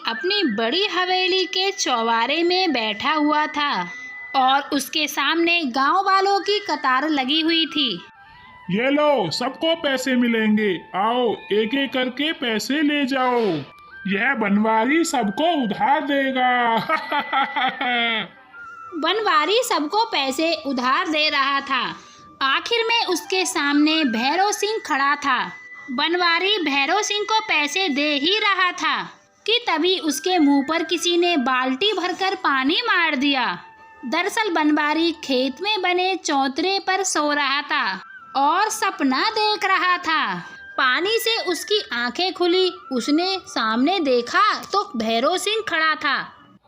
अपनी बड़ी हवेली के चौबारे में बैठा हुआ था और उसके सामने गांव वालों की कतार लगी हुई थी। ये लो, सबको पैसे मिलेंगे, आओ एक एक करके पैसे ले जाओ। यह बनवारी सबको उधार देगा। बनवारी सबको पैसे उधार दे रहा था। आखिर में उसके सामने भैरव सिंह खड़ा था। बनवारी भैरव सिंह को पैसे दे ही रहा था कि तभी उसके मुंह पर किसी ने बाल्टी भरकर पानी मार दिया। दरअसल बनवारी खेत में बने चौतरे पर सो रहा था और सपना देख रहा था। पानी से उसकी आंखें खुली। उसने सामने देखा तो भैरव सिंह खड़ा था।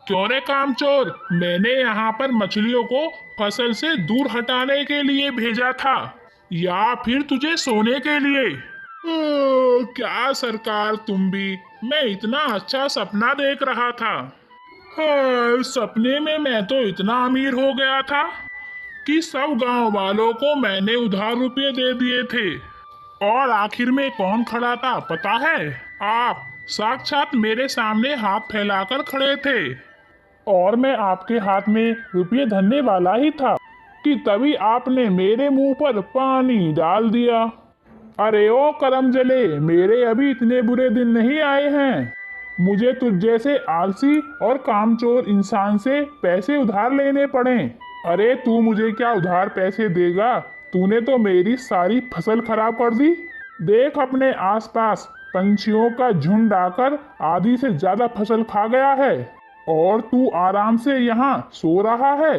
क्यों रे कामचोर, मैंने यहाँ पर मछलियों को फसल से दूर हटाने के लिए भेजा था या फिर तुझे सोने के लिए? क्या सरकार, तुम भी, मैं इतना अच्छा सपना देख रहा था। हाँ, सपने में मैं तो इतना अमीर हो गया था कि सब गांव वालों को मैंने उधार रुपये दे दिए थे। और आखिर में कौन खड़ा था पता है? आप साक्षात मेरे सामने हाथ फैलाकर खड़े थे और मैं आपके हाथ में रुपये धरने वाला ही था कि तभी आपने मेरे मुंह पर पानी डाल दिया। अरे ओ करम जले, मेरे अभी इतने बुरे दिन नहीं आए हैं। मुझे तुझ जैसे आलसी और कामचोर इंसान से पैसे उधार लेने पड़े। अरे तू मुझे क्या उधार पैसे देगा? तूने तो मेरी सारी फसल खराब कर दी। देख अपने आसपास, पंछियों का झुंड आकर आधी से ज्यादा फसल खा गया है और तू आराम से यहाँ सो रहा है।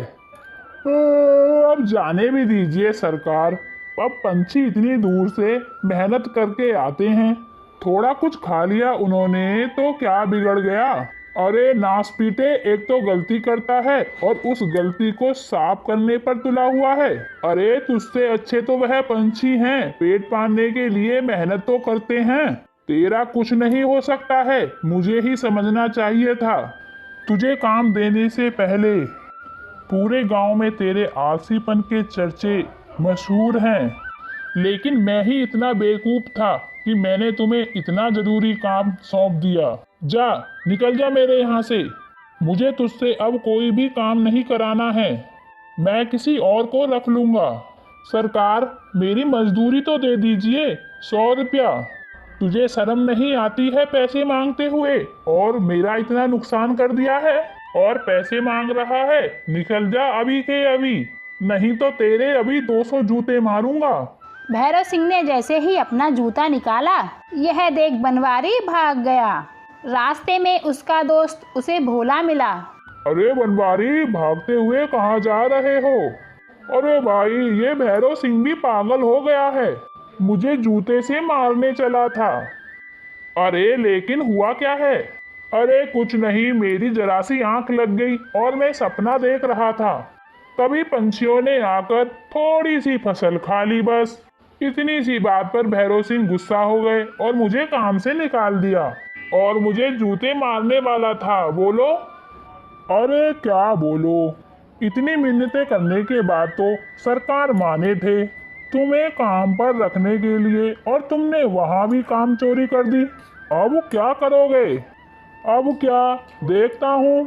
अब जाने भी दीजिए सरकार। अब पंछी इतनी दूर से मेहनत करके आते हैं, थोड़ा कुछ खा लिया उन्होंने तो क्या बिगड़ गया? अरे नास पीटे, एक तो गलती करता है और उस गलती को साफ करने पर तुला हुआ है। अरे तुझसे अच्छे तो वह पंछी हैं, पेट पालने के लिए मेहनत तो करते हैं। तेरा कुछ नहीं हो सकता है, मुझे ही समझना चाहिए था। तुझे काम देने से पहले पूरे गांव में तेरे आलसीपन के चर्चे मशहूर हैं, लेकिन मैं ही इतना बेवकूफ था कि मैंने तुम्हें इतना जरूरी काम सौंप दिया। जा, निकल जा मेरे यहाँ से। मुझे तुझसे अब कोई भी काम नहीं कराना है, मैं किसी और को रख लूँगा। सरकार, मेरी मजदूरी तो दे दीजिए, 100 रुपया। तुझे शर्म नहीं आती है पैसे मांगते हुए? और मेरा इतना नुकसान कर दिया है और पैसे मांग रहा है? निकल जा अभी के अभी, नहीं तो तेरे अभी 200 जूते मारूंगा। भैरव सिंह ने जैसे ही अपना जूता निकाला, यह देख बनवारी भाग गया। रास्ते में उसका दोस्त उसे भोला मिला। अरे बनवारी, भागते हुए कहाँ जा रहे हो? अरे भाई, ये भैरव सिंह भी पागल हो गया है, मुझे जूते से मारने चला था। अरे लेकिन हुआ क्या है? अरे कुछ नहीं, मेरी जरा सी आंख लग गई और मैं सपना देख रहा था। तभी पंछियों ने आकर थोड़ी सी फसल खा ली बस। इतनी सी बात पर भैरव सिंह गुस्सा हो गए और मुझे काम से निकाल दिया और मुझे जूते मारने वाला था। बोलो। अरे क्या बोलो, इतनी मिन्नतें करने के बाद तो सरकार माने थे तुम्हें काम पर रखने के लिए और तुमने वहां भी काम चोरी कर दी। अब क्या करोगे? अब क्या, देखता हूँ।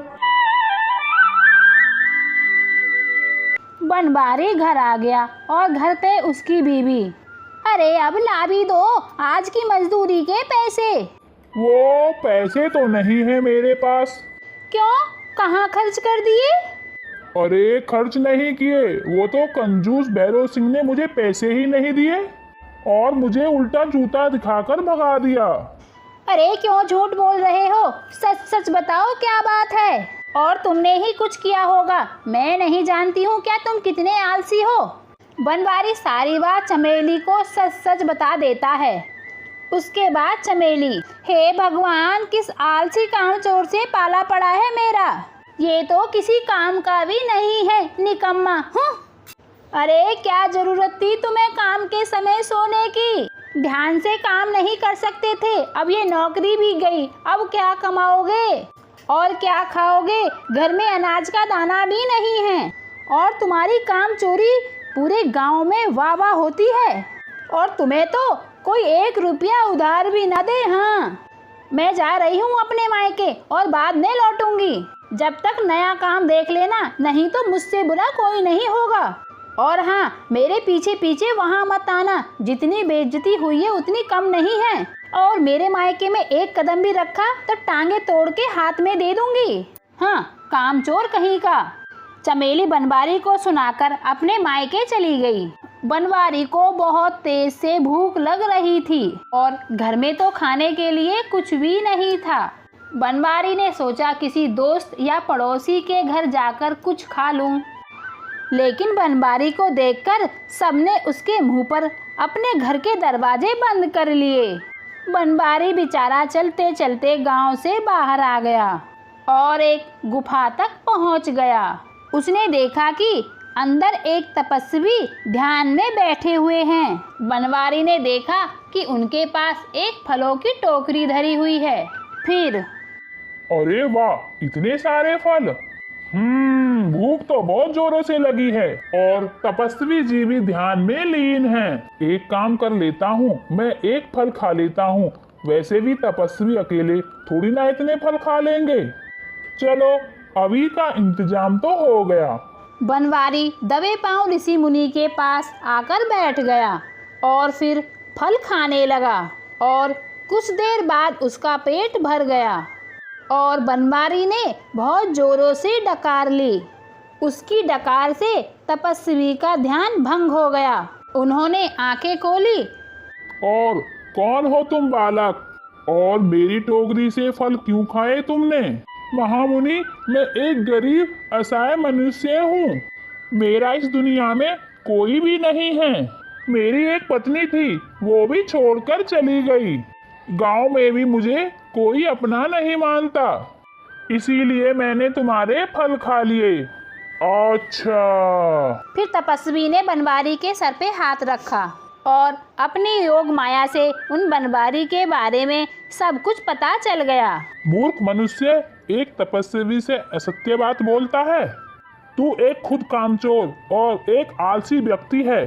बनवारी घर आ गया और घर पे उसकी बीवी। अरे अब ला भी दो आज की मजदूरी के पैसे। वो पैसे तो नहीं है मेरे पास। क्यों, कहाँ खर्च कर दिए? अरे खर्च नहीं किए, वो तो कंजूस भैरव सिंह ने मुझे पैसे ही नहीं दिए और मुझे उल्टा जूता दिखाकर भगा दिया। अरे क्यों झूठ बोल रहे हो? सच सच बताओ क्या बात है। और तुमने ही कुछ किया होगा, मैं नहीं जानती हूँ क्या तुम कितने आलसी हो। बनवारी सारी बात चमेली को सच सच बता देता है। उसके बाद चमेली, हे भगवान, किस आलसी कामचोर से पाला पड़ा है मेरा। ये तो किसी काम का भी नहीं है, निकम्मा हूँ। अरे क्या जरूरत थी तुम्हें काम के समय सोने की? ध्यान से काम नहीं कर सकते थे, अब ये नौकरी भी गई, अब क्या कमाओगे और क्या खाओगे? घर में अनाज का दाना भी नहीं है और तुम्हारी काम चोरी पूरे गांव में वाह वाह होती है और तुम्हें तो कोई 1 रुपया उधार भी न दे। हाँ, मैं जा रही हूँ अपने मायके और बाद में लौटूंगी। जब तक नया काम देख लेना, नहीं तो मुझसे बुरा कोई नहीं होगा। और हाँ, मेरे पीछे पीछे वहाँ मत आना, जितनी बेइज्जती हुई है उतनी कम नहीं है। और मेरे मायके में एक कदम भी रखा तो टांगे तोड़ के हाथ में दे दूंगी। हाँ, कामचोर कहीं का। चमेली बनवारी को सुनाकर अपने मायके चली गई। बनवारी को बहुत तेज से भूख लग रही थी और घर में तो खाने के लिए कुछ भी नहीं था। बनवारी ने सोचा किसी दोस्त या पड़ोसी के घर जाकर कुछ खा लूं, लेकिन बनवारी को देखकर सबने उसके मुंह पर अपने घर के दरवाजे बंद कर लिए। बनवारी बेचारा चलते चलते गांव से बाहर आ गया और एक गुफा तक पहुंच गया। उसने देखा कि अंदर एक तपस्वी ध्यान में बैठे हुए हैं। बनवारी ने देखा कि उनके पास एक फलों की टोकरी धरी हुई है। फिर अरे वाह, इतने सारे फल! भूख तो बहुत जोरों से लगी है और तपस्वी जी भी ध्यान में लीन हैं। एक काम कर लेता हूँ, मैं एक फल खा लेता हूँ। वैसे भी तपस्वी अकेले थोड़ी ना इतने फल खा लेंगे। चलो, अभी का इंतजाम तो हो गया। बनवारी दबे पांव ऋषि मुनि के पास आकर बैठ गया और फिर फल खाने लगा और कुछ देर बाद उसका पेट भर गया और बनवारी ने बहुत जोरों से डकार ली। उसकी डकार से तपस्वी का ध्यान भंग हो गया। उन्होंने आंखें खोली। और कौन हो तुम बालक, और मेरी टोकरी से फल क्यों खाए तुमने? महामुनि, मैं एक गरीब असहाय मनुष्य हूँ। मेरा इस दुनिया में कोई भी नहीं है। मेरी एक पत्नी थी, वो भी छोड़कर चली गई। गांव में भी मुझे कोई अपना नहीं मानता, इसीलिए मैंने तुम्हारे फल खा लिए। अच्छा। फिर तपस्वी ने बनवारी के सर पे हाथ रखा और अपनी योग माया से उन बनवारी के बारे में सब कुछ पता चल गया। मूर्ख मनुष्य, एक तपस्वी से असत्य बात बोलता है। तू एक खुद कामचोर और एक आलसी व्यक्ति है,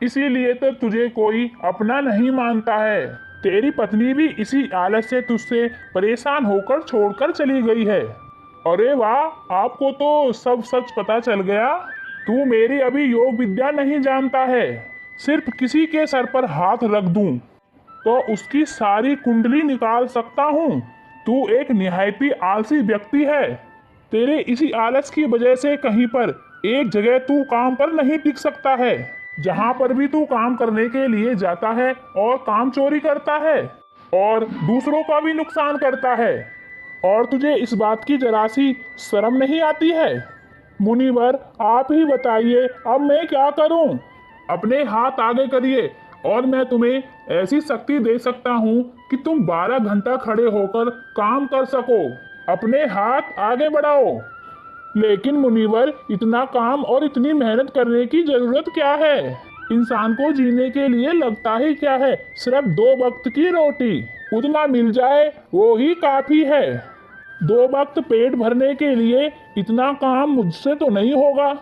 इसीलिए तो तुझे कोई अपना नहीं मानता है। तेरी पत्नी भी इसी आलस से तुझसे परेशान होकर छोड़कर चली गई है। अरे वाह, आपको तो सब सच पता चल गया। तू मेरी अभी योग विद्या नहीं जानता है। सिर्फ किसी के सर पर हाथ रख दूं तो उसकी सारी कुंडली निकाल सकता हूँ। तू एक निहायती आलसी व्यक्ति है। तेरे इसी आलस की वजह से कहीं पर एक जगह तू काम पर नहीं टिक सकता है। जहाँ पर भी तू काम करने के लिए जाता है और काम चोरी करता है और दूसरों का भी नुकसान करता है, और तुझे इस बात की जरा सी शर्म नहीं आती है? मुनिवर, आप ही बताइए, अब मैं क्या करूं? अपने हाथ आगे करिए और मैं तुम्हें ऐसी शक्ति दे सकता हूं कि तुम 12 घंटा खड़े होकर काम कर सको। अपने हाथ आगे बढ़ाओ। लेकिन मुनिवर, इतना काम और इतनी मेहनत करने की जरूरत क्या है? इंसान को जीने के लिए लगता ही क्या है? सिर्फ 2 वक्त की रोटी, उतना मिल जाए वो ही काफी है। 2 वक्त पेट भरने के लिए इतना काम मुझसे तो नहीं होगा।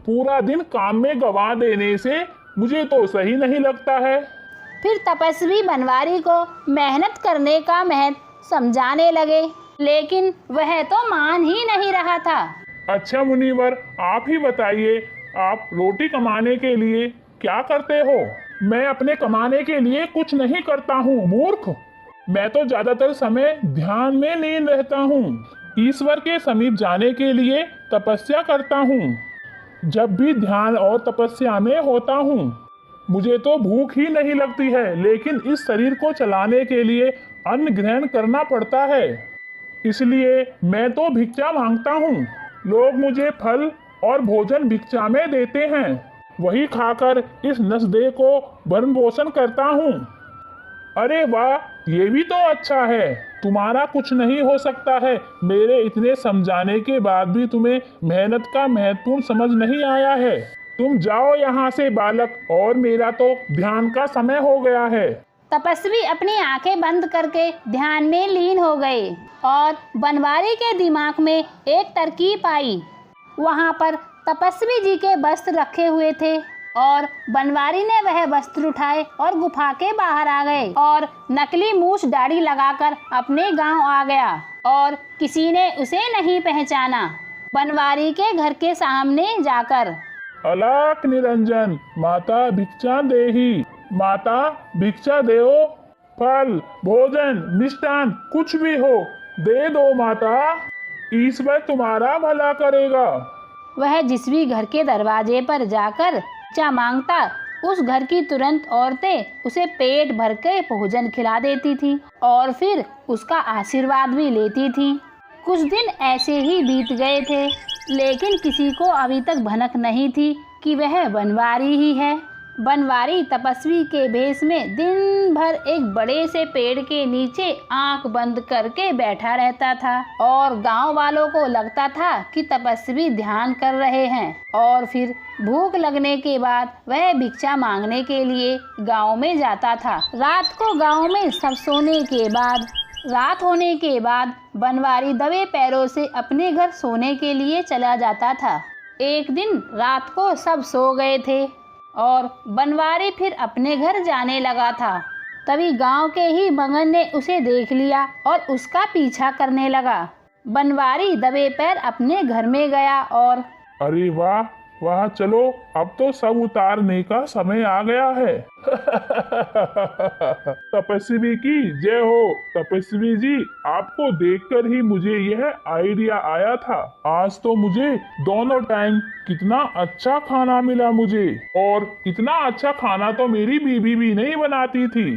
पूरा दिन काम में गंवा देने से मुझे तो सही नहीं लगता है। फिर तपस्वी बनवारी को मेहनत करने का महत्व समझाने लगे, लेकिन वह तो मान ही नहीं रहा था। अच्छा मुनिवर, आप ही बताइए, आप रोटी कमाने के लिए क्या करते हो? मैं अपने कमाने के लिए कुछ नहीं करता हूँ मूर्ख। मैं तो ज्यादातर समय ध्यान में लीन रहता हूँ। ईश्वर के समीप जाने के लिए तपस्या करता हूँ। जब भी ध्यान और तपस्या में होता हूँ, मुझे तो भूख ही नहीं लगती है, लेकिन इस शरीर को चलाने के लिए अन्न ग्रहण करना पड़ता है। इसलिए मैं तो भिक्षा मांगता हूँ। लोग मुझे फल और भोजन भिक्षा में देते हैं, वही खाकर इस नसदेह को भरण पोषण करता हूँ। अरे वाह, ये भी तो अच्छा है। तुम्हारा कुछ नहीं हो सकता है। मेरे इतने समझाने के बाद भी तुम्हें मेहनत का महत्वपूर्ण समझ नहीं आया है। तुम जाओ यहाँ से बालक, और मेरा तो ध्यान का समय हो गया है। तपस्वी अपनी आंखें बंद करके ध्यान में लीन हो गए और बनवारी के दिमाग में एक तरकीब आई। वहाँ पर तपस्वी जी के वस्त्र रखे हुए थे और बनवारी ने वह वस्त्र उठाए और गुफा के बाहर आ गए और नकली मूछ दाढ़ी लगाकर अपने गांव आ गया और किसी ने उसे नहीं पहचाना। बनवारी के घर के सामने जाकर, अलाक निरंजन, माता भिक्षा देही, माता भिक्षा देओ, फल भोजन मिष्टान कुछ भी हो दे दो माता, ईश्वर तुम्हारा भला करेगा। वह जिस भी घर के दरवाजे पर जाकर भिक्षा मांगता, उस घर की तुरंत औरतें उसे पेट भर के भोजन खिला देती थी और फिर उसका आशीर्वाद भी लेती थी। कुछ दिन ऐसे ही बीत गए थे, लेकिन किसी को अभी तक भनक नहीं थी कि वह बनवारी ही है। बनवारी तपस्वी के भेष में दिन भर एक बड़े से पेड़ के नीचे आंख बंद करके बैठा रहता था और गांव वालों को लगता था कि तपस्वी ध्यान कर रहे हैं। और फिर भूख लगने के बाद वह भिक्षा मांगने के लिए गांव में जाता था। रात को गांव में सब सोने के बाद, रात होने के बाद बनवारी दबे पैरों से अपने घर सोने के लिए चला जाता था। एक दिन रात को सब सो गए थे और बनवारी फिर अपने घर जाने लगा था। तभी गांव के ही मगन ने उसे देख लिया और उसका पीछा करने लगा। बनवारी दबे पैर अपने घर में गया और, अरे वाह वाह, चलो अब तो सब उतारने का समय आ गया है। तपस्वी की जय हो। तपस्वी जी, आपको देखकर ही मुझे यह आइडिया आया था। आज तो मुझे दोनों टाइम कितना अच्छा खाना मिला मुझे, और इतना अच्छा खाना तो मेरी बीवी भी नहीं बनाती थी।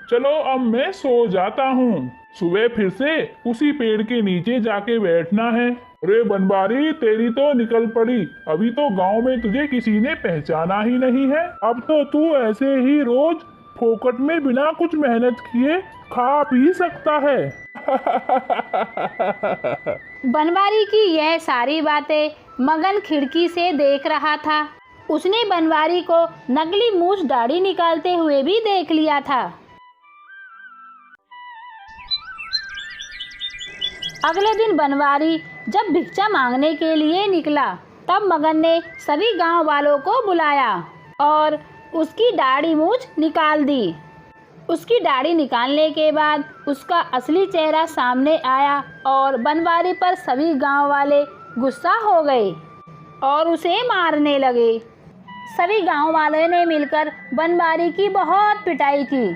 चलो अब मैं सो जाता हूँ, सुबह फिर से उसी पेड़ के नीचे जाके बैठना है। अरे बनवारी, तेरी तो निकल पड़ी, अभी तो गांव में तुझे किसी ने पहचाना ही नहीं है। अब तो तू ऐसे ही रोज फोकट में बिना कुछ मेहनत किए खा पी सकता है। बनवारी की यह सारी बातें मगन खिड़की से देख रहा था। उसने बनवारी को नकली मूछ दाढ़ी निकालते हुए भी देख लिया था। अगले दिन बनवारी जब भिक्षा मांगने के लिए निकला, तब मगन ने सभी गांव वालों को बुलाया और उसकी दाढ़ी मूछ निकाल दी। उसकी दाढ़ी निकालने के बाद उसका असली चेहरा सामने आया और बनवारी पर सभी गांव वाले गुस्सा हो गए और उसे मारने लगे। सभी गांव वालों ने मिलकर बनवारी की बहुत पिटाई की।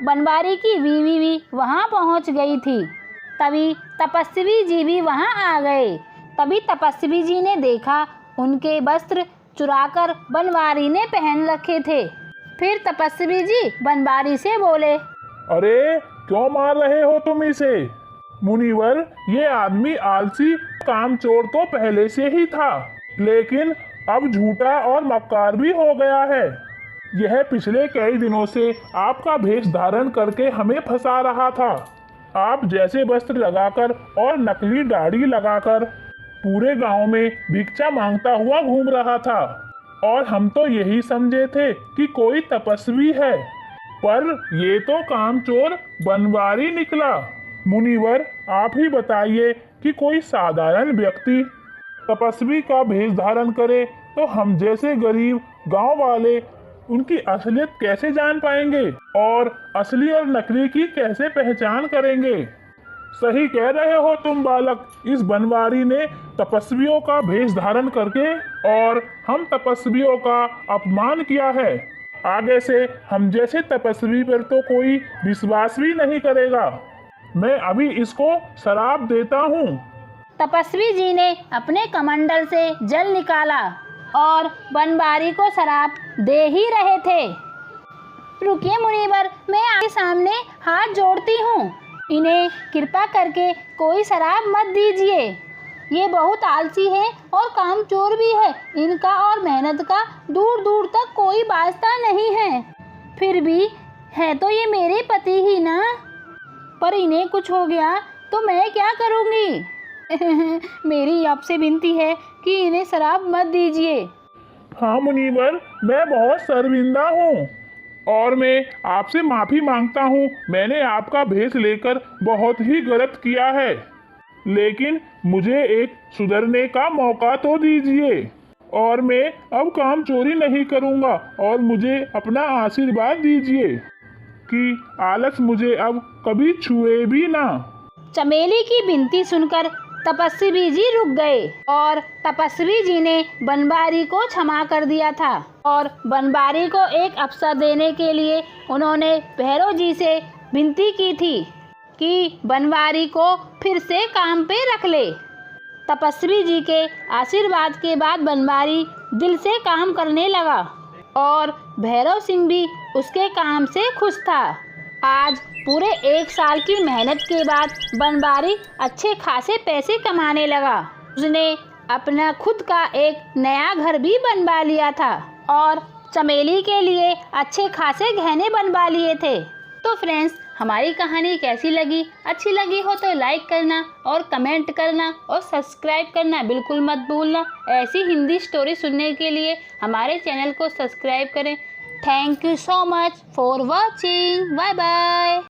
बनवारी की बीवी भी वहां पहुंच गई थी। तभी तपस्वी जी भी वहां आ गए। तभी तपस्वी जी ने देखा उनके वस्त्र चुराकर बनवारी ने पहन रखे थे। फिर तपस्वी जी बनवारी से बोले, अरे क्यों मार रहे हो तुम इसे? मुनिवर, ये आदमी आलसी कामचोर तो पहले से ही था, लेकिन अब झूठा और मक्कार भी हो गया है। यह पिछले कई दिनों से आपका भेष धारण करके हमें फंसा रहा था। आप जैसे वस्त्र लगाकर और नकली दाढ़ी लगाकर पूरे गांव में भिक्षा मांगता हुआ घूम रहा था, और हम तो यही समझे थे कि कोई तपस्वी है, पर ये तो कामचोर बनवारी निकला। मुनिवर, आप ही बताइए कि कोई साधारण व्यक्ति तपस्वी का भेष धारण करे तो हम जैसे गरीब गांव वाले उनकी असलियत कैसे जान पाएंगे और असली और नकली की कैसे पहचान करेंगे? सही कह रहे हो तुम बालक, इस बनवारी ने तपस्वियों का भेष धारण करके और हम तपस्वियों का अपमान किया है। आगे से हम जैसे तपस्वी पर तो कोई विश्वास भी नहीं करेगा। मैं अभी इसको शराप देता हूँ। तपस्वी जी ने अपने कमंडल से जल निकाला और बनवारी को शराप दे ही रहे थे। रुकिए मुनिवर, मैं आपके सामने हाथ जोड़ती हूँ, इन्हें कृपा करके कोई शराप मत दीजिए। ये बहुत आलसी है और कामचोर भी है। इनका और मेहनत का दूर दूर तक कोई वास्ता नहीं है। फिर भी है तो ये मेरे पति ही ना, पर इन्हें कुछ हो गया तो मैं क्या करूँगी? मेरी आपसे विनती है कि इन्हें शराप मत दीजिए। हाँ मुनिवर, मैं बहुत शर्मिंदा हूँ और मैं आपसे माफी मांगता हूँ। मैंने आपका भेष लेकर बहुत ही गलत किया है, लेकिन मुझे एक सुधरने का मौका तो दीजिए। और मैं अब काम चोरी नहीं करूँगा और मुझे अपना आशीर्वाद दीजिए कि आलस मुझे अब कभी छुए भी ना। चमेली की विनती सुनकर तपस्वी जी रुक गए और तपस्वी जी ने बनवारी को क्षमा कर दिया था और बनवारी को एक अवसर देने के लिए उन्होंने भैरव जी से विनती की थी कि बनवारी को फिर से काम पे रख ले। तपस्वी जी के आशीर्वाद के बाद बनवारी दिल से काम करने लगा और भैरव सिंह भी उसके काम से खुश था। आज पूरे 1 साल की मेहनत के बाद बनवारी अच्छे खासे पैसे कमाने लगा। उसने अपना खुद का एक नया घर भी बनवा लिया था और चमेली के लिए अच्छे खासे गहने बनवा लिए थे। तो फ्रेंड्स, हमारी कहानी कैसी लगी? अच्छी लगी हो तो लाइक करना और कमेंट करना और सब्सक्राइब करना बिल्कुल मत भूलना। ऐसी हिंदी स्टोरी सुनने के लिए हमारे चैनल को सब्सक्राइब करें। Thank you so much for watching. Bye bye.